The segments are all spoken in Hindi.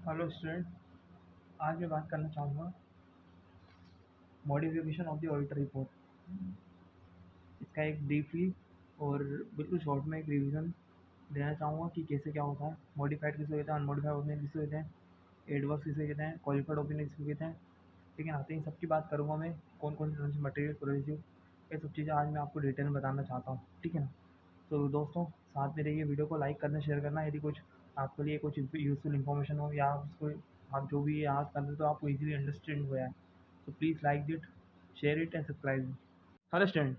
Hello student. आज मैं बात करना चाहूँगा modification of the auditor report. इसका एक ब्रीफली और बिल्कुल शॉर्ट में एक रिवीजन देना चाहूँगा कि कैसे क्या होता है, मॉडिफाइड किसे कहते हैं, अनमॉडिफाइड ओपिनियन किसे कहते हैं, एडवर्स किसे कहते हैं, क्वालिफाइड ओपिनियन किसे कहते हैं। ठीक है ना। तो इन सब की बात करूँगा मैं, कौन कौन से मटेरियल प्रोड्यूसिव, ये सब चीज़ें आज मैं आपको डिटेल में बताना चाहता हूँ। ठीक है ना। तो दोस्तों साथ में रहिए, वीडियो को लाइक करना, शेयर करना। यदि कुछ आपके लिए कुछ यूज़फुल इन्फॉर्मेशन हो या उसको आप जो भी याद कर रहे तो आपको ईजिली अंडरस्टैंड हो जाए, तो please like it, share it and subscribe. Hello student.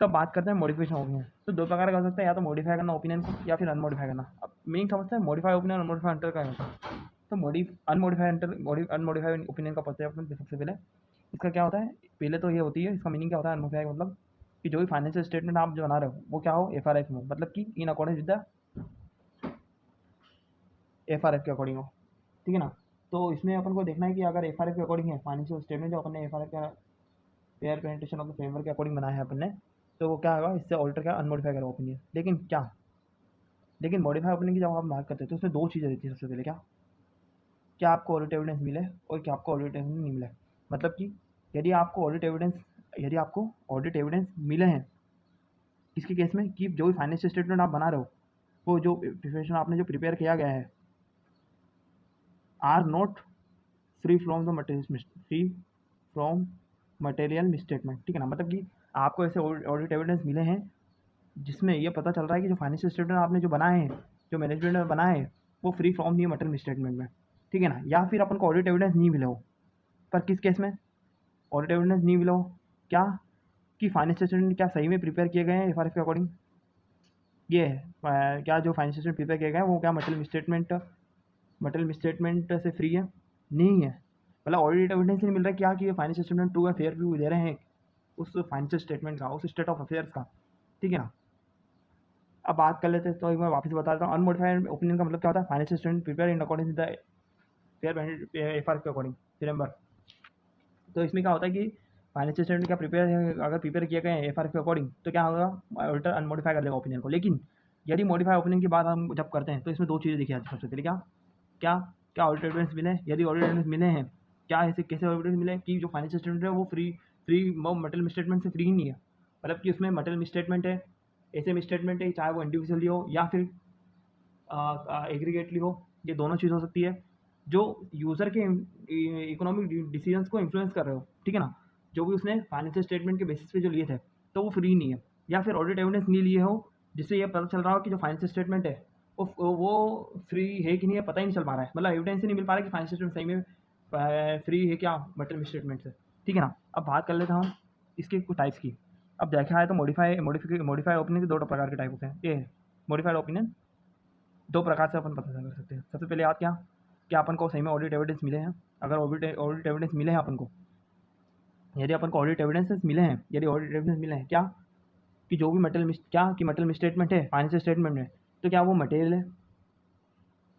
तो बात करते हैं मॉडिफिकेशन ओपिनियन। तो दो प्रकार का हो सकता है, या तो मॉडिफाई करना ओपिनियन को या फिर अनमॉडिफाई करना। अब मीनिंग समझते हैं, मॉडिफाई ओपिनियन अनमॉडिफाई अंतर का होता है। तो अनमॉडिफाइड ओपिनियन का पता है अपन सबसे पहले। इसका क्या होता है, पहले तो ये होती है, इसका मीनिंग क्या होता है अनमॉडिफाई का मतलब कि जो भी फाइनेंशियल स्टेटमेंट आप जो बना रहे हो वो क्या हो, एफआरएफ में, मतलब कि in according with the FRF के अकॉर्डिंग हो। ठीक है ना। तो इसमें अपन को देखना है कि अगर एफआरएफ के अकॉर्डिंग है, फाइनेंशियल स्टेटमेंट जो अपन ने एफआरएफ का fair presentation of the framework के अकॉर्डिंग बनाया है अपन ने, तो वो क्या होगा, इससे ऑल्टर का अनमॉडिफाई करेगा ओपिनियन। लेकिन मॉडिफाई ओपिनियन की जब हम बात करते हैं तो उसमें दो चीज़ें रहती है। सबसे पहले क्या आपको ऑडिट एविडेंस मिले और क्या आपको ऑडिट एविडेंस नहीं मिले। मतलब कि यदि आपको ऑडिट एविडेंस मिले हैं, किसके केस में, कि जो भी फाइनेंशियल स्टेटमेंट आप बना रहे हो, वो जो प्रिपरेशन आपने जो प्रिपेयर किया गया है, are not free from material misstatement. ठीक है ना। मतलब कि आपको ऐसे ऑडिट एविडेंस मिले हैं जिसमें ये पता चल रहा है कि जो फाइनेंशियल स्टेटमेंट आपने जो बनाए हैं, जो मैनेजमेंट में बनाए हैं, वो फ्री फ्रॉम नहीं है मटेरियल मिसस्टेटमेंट में। ठीक है ना। या फिर अपन को ऑडिट एविडेंस नहीं मिले हो, पर किस केस में ऑडिट एविडेंस नहीं मिला हो, क्या, कि फाइनेंशियल स्टेटमेंट क्या सही में प्रिपेयर किए गए हैं एफआरएफ के अकॉर्डिंग, ये है क्या जो फाइनेंशियल स्टेटमेंट प्रिपेयर किए गए हैं वो क्या मटेरियल मिसस्टेटमेंट से फ्री है, नहीं है। मतलब ऑडिट एविडेंस नहीं मिल रहा है क्या कि ये फाइनेंशियल स्टेटमेंट ट्रू है, फेयर व्यू दे रहे हैं उस फाइनेंशियल स्टेटमेंट का, उस स्टेट ऑफ अफेयर्स का। ठीक है ना। अब बात कर लेते हैं, तो एक बार वापस बता देता हूँ, अनमोडिफाइड ओपिनियन का मतलब क्या होता है, financial statement prepare in according with the fair FRF के अकॉर्डिंग। रिमेंबर, तो इसमें क्या होता है कि फाइनेंशियल स्टेटमेंट क्या प्रिपेयर अगर प्रिपेयर किए गए एफआरएफ के अकॉर्डिंग, तो क्या होगा, ऑडिटर अनमोडिफाई कर देगा ओपिनियन को। लेकिन यदि मॉडिफाई ओपिनियन की बात हम जब करते हैं तो इसमें दो चीज़ें देखी जाती है। सबसे पहले क्या क्या क्या ऑडिट एविडेंस मिले, यदि ऑडिट एविडेंस मिले हैं, क्या ऐसे कैसे एविडेंस मिले कि जो फाइनेंशियल स्टेटमेंट है वो मटेरियल मिसस्टेटमेंट से फ्री नहीं है। मतलब कि उसमें मटेरियल मिसस्टेटमेंट है, ऐसे मिसस्टेटमेंट है, चाहे वो इंडिविजुअली हो या फिर एग्रीगेटली हो, ये दोनों चीज़ हो सकती है, जो यूज़र के इकोनॉमिक डिसीजंस को इन्फ्लुएंस कर रहे हो। ठीक है ना। जो भी उसने फाइनेंशियल स्टेटमेंट के बेसिस पे जो लिए थे, तो वो फ्री नहीं है। या फिर ऑडिट एविडेंस नहीं लिए हो, जिससे ये पता चल रहा हो कि जो फाइनेंशियल स्टेटमेंट है वो फ्री है कि नहीं है, पता ही नहीं चल पा रहा है। मतलब एविडेंस ही नहीं मिल पा रहा है कि फाइनेंशियल स्टेटमेंट सही में फ्री है क्या मटेरियल स्टेटमेंट से। ठीक है ना। अब बात कर लेते हैं हम इसके कुछ टाइप्स की। अब देखा है तो मॉडिफाई ओपिनियन के दो प्रकार के टाइप होते हैं। ये मॉडिफाइड ओपिनियन दो प्रकार से अपन पता कर सकते हैं। सबसे पहले याद क्या अपन को सही में ऑडिट एविडेंस मिले हैं। अगर ऑडिट एविडेंस मिले हैं अपन को, यदि अपन को ऑडिट एविडेंसेस मिले हैं, क्या कि जो भी मटेरियल मिसस्टेटमेंट है फाइनेंशियल स्टेटमेंट में, तो क्या वो मटेरियल है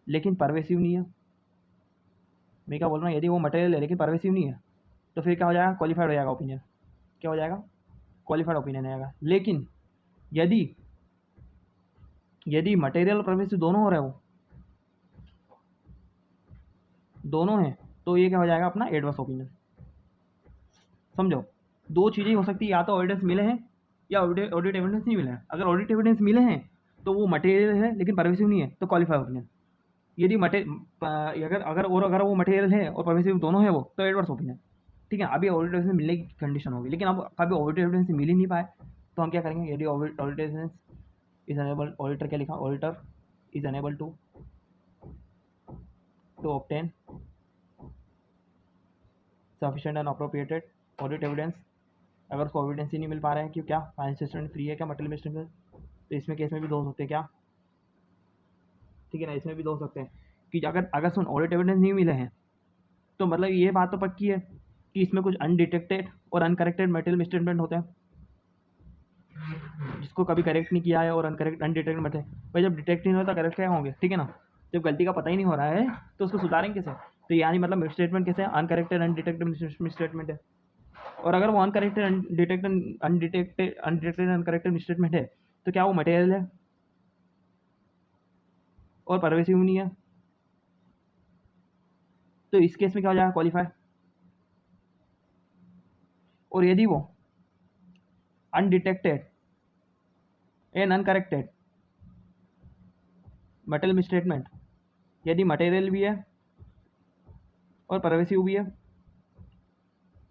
लेकिन परवेसिव नहीं है। मैं क्या बोल रहा हूँ, यदि वो मटेरियल है लेकिन परवेसिव नहीं है, तो फिर क्या हो जाएगा, क्वालिफाइड हो जाएगा ओपिनियन। क्या हो जाएगा, क्वालिफाइड ओपिनियन आएगा। लेकिन यदि यदि मटेरियल और परवेसिव दोनों हो रहे हो, दोनों हैं, तो ये क्या हो जाएगा अपना एडवर्स ओपिनियन। समझो, दो चीज़ें हो सकती है, या तो एविडेंस मिले हैं या ऑडिट एविडेंस नहीं मिले हैं। अगर ऑडिट एविडेंस मिले हैं तो वो मटेरियल है लेकिन परवेसिव नहीं है, तो क्वालिफाई ओपिनियन। यदि अगर वो मटेरियल है और परवेसिव दोनों है वो, तो एडवर्स ओपिनियन। ठीक है। अभी ऑडिट एविडेंस मिलने की कंडीशन होगी, लेकिन अब कभी ऑडिट एविडेंस मिल ही नहीं पाए, तो हम क्या करेंगे, यदि audit evidence is unable, auditor क्या लिखा, auditor is unable to obtain sufficient and appropriated audit evidence. अगर उसको एविडेंस ही नहीं मिल पा रहा है कि क्या फाइनेंशियल स्टेटमेंट फ्री है क्या मटेरियल मिसस्टेटमेंट, तो इसमें केस में भी दो हो सकते हैं क्या। ठीक है ना। इसमें भी दो हो सकते हैं कि अगर अगर सुन ऑडिट एविडेंस नहीं मिले हैं, तो मतलब ये बात तो पक्की है कि इसमें कुछ अनडिटेक्टेड और अनकरेक्टेड मटेरियल मिसस्टेटमेंट होते हैं, जिसको कभी करेक्ट नहीं किया है, और अनडिटेक्टेड मटेरियल भाई जब डिटेक्ट नहीं होता करेक्ट क्या होंगे। ठीक है ना। जब गलती का पता ही नहीं हो रहा है तो उसको सुधारेंगे कैसे। तो यानी मतलब मिसस्टेटमेंट कैसे है, अनकरेक्टेड अनडिटेक्टेड मिसस्टेटमेंट है। और अगर वो अनकरेक्टेड अनकरेक्टेड मिसस्टेटमेंट है, तो क्या वो मटेरियल है और परवेसिव नहीं है। तो इस केस में क्या हो जाएगा, क्वालिफाई। और यदि वो undetected and uncorrected material misstatement, यदि मटेरियल भी है और परवेसिव भी है,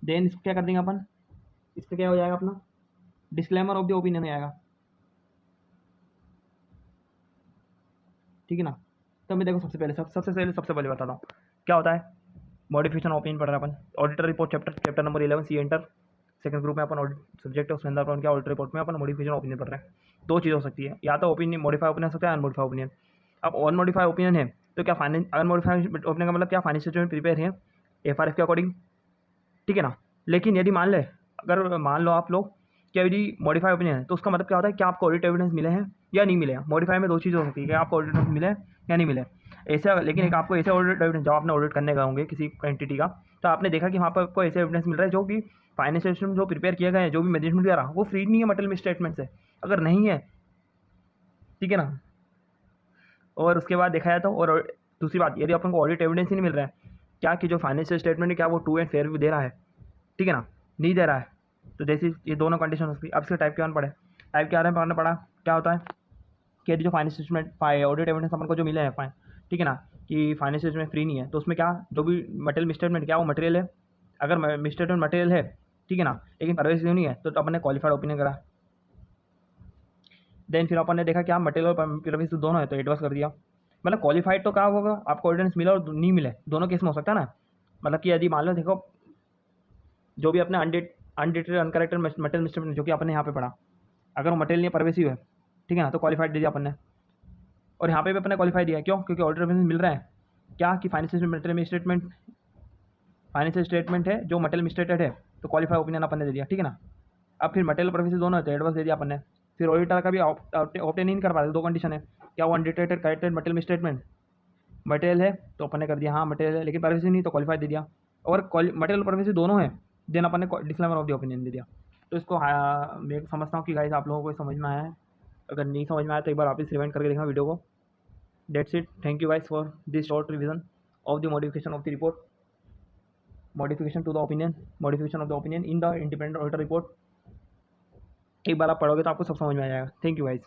देन इसको क्या कर देंगे अपन, इसका क्या हो जाएगा अपना डिस्क्लेमर ऑफ द ओपिनियन आएगा, ठीक है ना। तो मैं देखो सबसे पहले बताता हूँ क्या होता है मॉडिफिकेशन ओपिनियन पढ़ रहे हैं अपन, auditor report chapter number 11 C inter second group में अपन ऑडिट सब्जेक्ट है उसके अंदर अपन क्या ऑडिटर रिपोर्ट में अपन मॉडिफिकेशन ओपिनियन पढ़ रहे हैं। दो चीज़ हो सकती है, या तो ओपिनियन मॉडिफाई ओपिनियन हो सकता है अनमॉडिफाई ओपिनियन। अब अनमॉडिफाई ओपिनियन है तो क्या फाइनेंस अनमॉडिफाई ओपिनियन का मतलब क्या फाइनेंशियल स्टेटमेंट प्रिपेयर है एफआरएफ के अकॉर्डिंग, ठीक है ना। लेकिन यदि मान ले अगर मान लो आप लोग कि यदि मॉडिफाई ओपिनियन है तो उसका मतलब क्या होता है कि आपको ऑडिट एविडेंस मिले हैं या नहीं मिले हैं। मॉडिफाई में दो चीज़ हो सकती है कि आपको ऑडिट एविडेंस मिले हैं या नहीं मिले। ऐसा लेकिन एक आपको ऐसे ऑडिट एविडेंस जब आपने ऑडिट करने गए होंगे किसी एंटिटी का तो आपने देखा कि वहाँ पर आपको ऐसे एविडेंस मिल रहा है जो कि फाइनेंशियल स्टेटमेंट जो प्रिपेयर किए गए हैं जो भी मैनेजमेंट द्वारा वो फ्री नहीं है मटेरियल स्टेटमेंट से, अगर नहीं है, ठीक है ना। और उसके बाद देखा जाए तो और दूसरी बात यदि अपन को ऑडिट एविडेंस ही नहीं मिल रहा है क्या कि जो फाइनेंशियल स्टेटमेंट है क्या वो ट्रू एंड फेयर भी दे रहा है, ठीक है ना, नहीं दे रहा है, तो जैसे ये दोनों कंडीशन हो सकती है। अब इसके टाइप के वन पढ़े, टाइप के बारे में पढ़ना पड़ा क्या होता है कि यदि जो फाइनेंशियल स्टेटमेंट ऑडिट एविडेंस अपन को जो मिले हैं फाइन, ठीक है ना, कि फाइनेंशियल स्टेटमेंट फ्री नहीं है तो उसमें क्या जो भी मटेरियल मिसस्टेटमेंट क्या वो मटेरियल है, अगर मिसस्टेटमेंट मटेरियल है, ठीक है ना, लेकिन परवेसिव नहीं है तो अपन ने क्वालिफाइड ओपिनियन करा। देन फिर अपन ने देखा क्या मटेरियल और परवेसिव दोनों है तो एडवर्स कर दिया। मतलब क्वालिफाइड तो क्या होगा आपको एविडेंस मिला और नहीं मिले दोनों केस में हो सकता है ना। मतलब कि यदि मान लो देखो जो भी अपने अनडिटेड अनकरेक्टेड मटेरियल मिसस्टेटमेंट जो कि आपने यहाँ पे पढ़ा, अगर वो मटेरियल नहीं परवेसिव है, ठीक है ना, तो क्वालिफाइड दे दिया अपन ने। और यहाँ पे भी अपने क्वालिफाई दिया क्यों, क्योंकि ऑडिटर एविडेंस मिल रहा है क्या कि फाइनेंशियल स्टेटमेंट है जो मटेरियल मिसस्टेटेड है तो क्वालिफाई ओपिनियन अपन ने दे दिया, ठीक है ना। अब फिर मटेरियल परवेसिव दोनों है तो एडवर्स दे दिया अपन ने। फिर ऑडिटर का भी ऑब्टेन नहीं कर पा रहे, दो कंडीशन है क्या वो undetected corrected material misstatement material है तो अपन ने कर दिया हाँ मटेरियल है, लेकिन परवेसिव नहीं तो क्वालिफाई दे दिया। और मटेरियल परवेसिव दोनों है देन अपन ने डिस्क्लेमर ऑफ द ओपिनियन दे दिया। तो इसको मैं समझता हूँ कि गाइस आप लोगों को समझ में आया है, अगर नहीं समझ में आया तो एक बार वापस रिवाइंड करके देखना वीडियो को। That's it. Thank you guys for this short revision of the modification of the report, modification to the opinion, modification of the opinion in the independent auditor report। एक बार आप पढ़ोगे तो आपको सब समझ में आ जाएगा। Thank you guys.